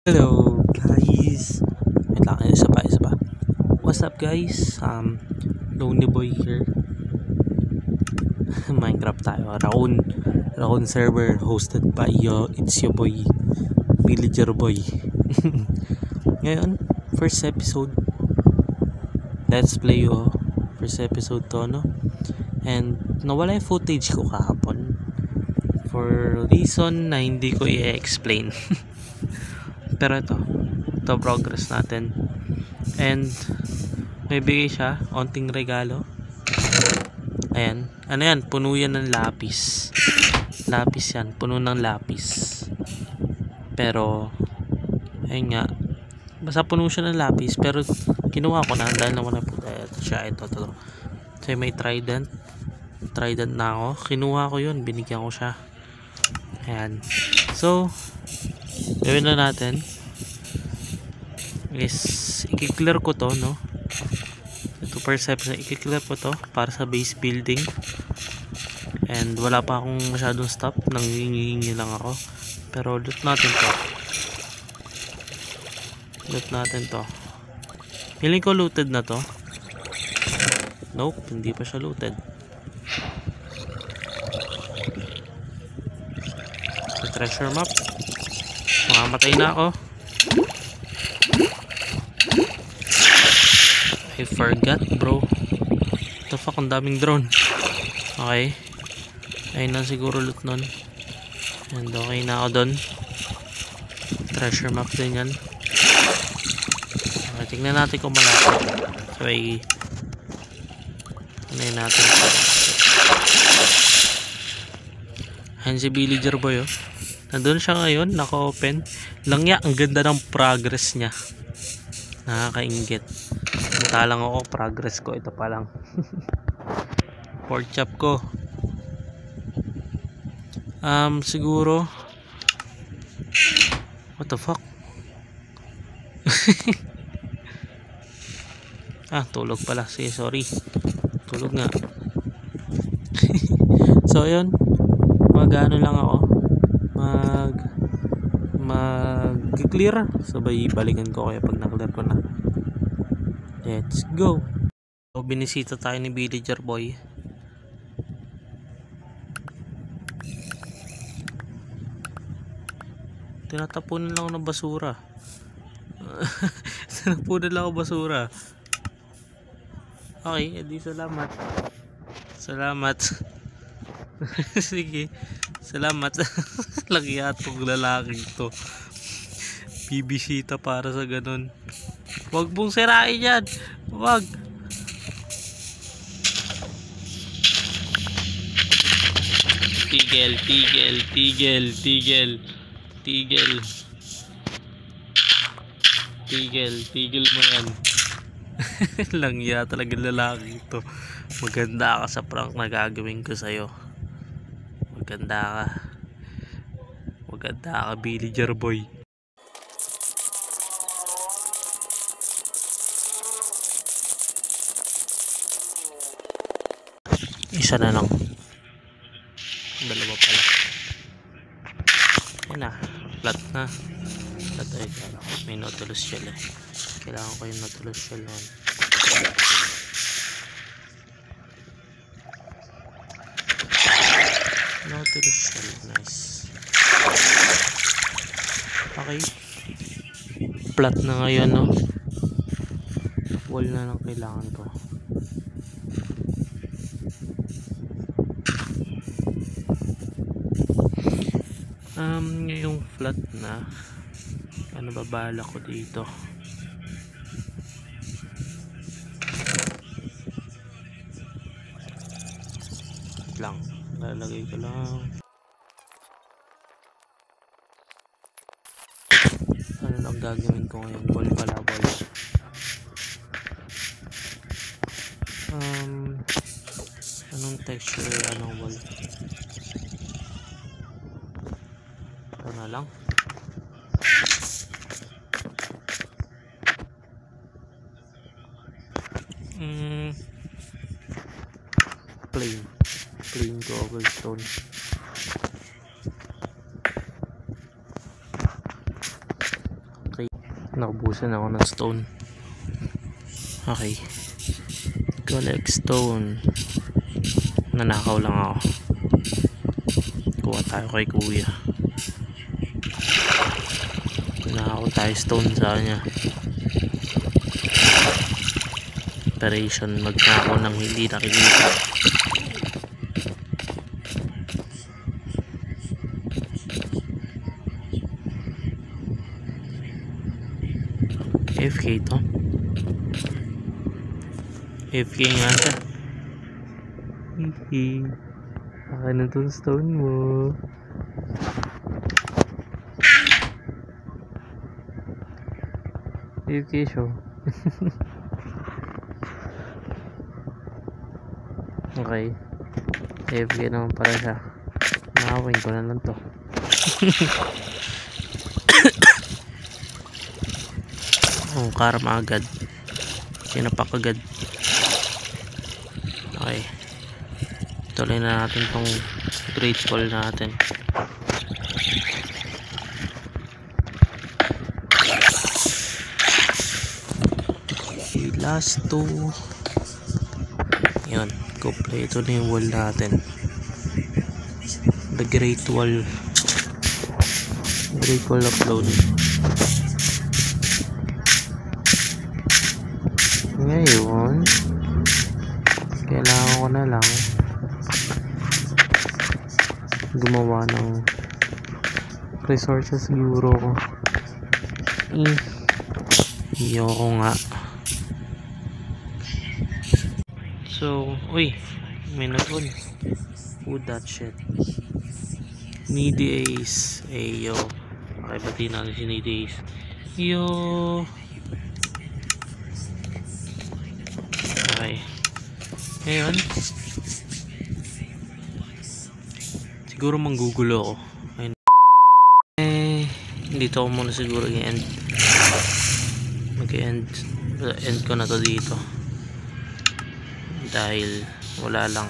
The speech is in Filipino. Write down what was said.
Hello guys. Wait lang, isa pa. What's up guys? Lonely Boy here. Minecraft tayo. Raccoon server hosted by it's your boy, Villager Boy. Ngayon, first episode. Let's play first episode to, no? And nawala yung footage ko kahapon for reason na hindi ko i-explain. Pero ito progress natin. And may bigay siya, onting regalo. Ayan, ano yan, puno yan ng lapis. Lapis yan, puno ng lapis. Pero ayun nga, basta puno siya ng lapis. Pero kinuha ko na dahil naman na po. Ito siya, ito. So may trident na ako. Kinuha ko yun, binigyan ko siya. Ayan. So gawin na natin is i-clear ko to, no? Ito perception, i-clear ko to para sa base building. And wala pa akong masyadong stop, nanghihingi lang ako. Pero loot natin to. Feeling ko looted na to. Nope, hindi pa siya looted. The treasure map. Mamamatay na ako. I forgot, bro. What the fuck, ang daming drone. Okay. Ayun lang siguro loot nun. And okay na ako dun. Treasure map din yan. Okay, tingnan natin kung malapit. So ano yun natin. Ayan si Villager Boy, oh. Nandun siya ngayon, naka-open. Langya, ang ganda ng progress niya. Nakakaingit. Natalang ako, progress ko. Ito pa lang. Pork chop ko. Siguro. What the fuck? Tulog pala. Sige, sorry. Tulog nga. So, yun. Mag-ano lang ako. Mag-clear. Sabay balikan ko kaya pag na-clear ko na. Let's go. So, binisita tayo ni Villager Boy. Tinatapunan lang ako ng basura. Tinatapunan lang ako basura. Okay, edi salamat. Sige. Salamat. Lagyatong lalaking to. Bibisita para sa ganun. Wag mong sirain yan. Wag. Tigil mo yan. Langya talaga lalaki to. Maganda ka sa prank na gagawin ko sa'yo. Maganda ka, Villager Boy. Isa na lang. Dalawa pala. Ayun na. Flat na. May Nautilus shell eh. Kailangan ko yung Nautilus shell nun. Nautilus shell. Nice. Okay. Flat na ngayon, no? Wall na lang kailangan ko. Yung flat na, ano ba bala ko dito? Lang, lalagay ko lang. Ano lang gagawin ko ngayon? Wall pala, wall. Anong texture, anong wall? Ito na lang. Plain cobblestone. Nakabusan ako ng stone. Okay. Collect stone. Nanakaw lang ako. Kuha tayo kay kuya. Nanakaw tayo stone sa kanya. Operation magnakaw ng hindi nakikita. FK to. FK nga siya. Hihi. Akin na itong stone mo. FK siya. Okay. FK naman pala siya. Nakawin ko na lang to. Oh, karma agad. Sinapak agad. Okay. Tuloy na natin tong great wall natin. Okay, last two. Yun. Kompleto na yung wall natin. The great wall. Great wall upload. Ngayon, kailangan ko na lang gumawa ng resources siguro ko. Iyoko nga. So, uy, may nag-on. Who that shit? Needy Ace. Yo. Okay, bati natin si Needy Ace. Yo. Okay. Ngayon, siguro manggugulo ako. Ayun. Dito ako muna siguro i-end. Mag-end ko na to dito. Dahil wala lang.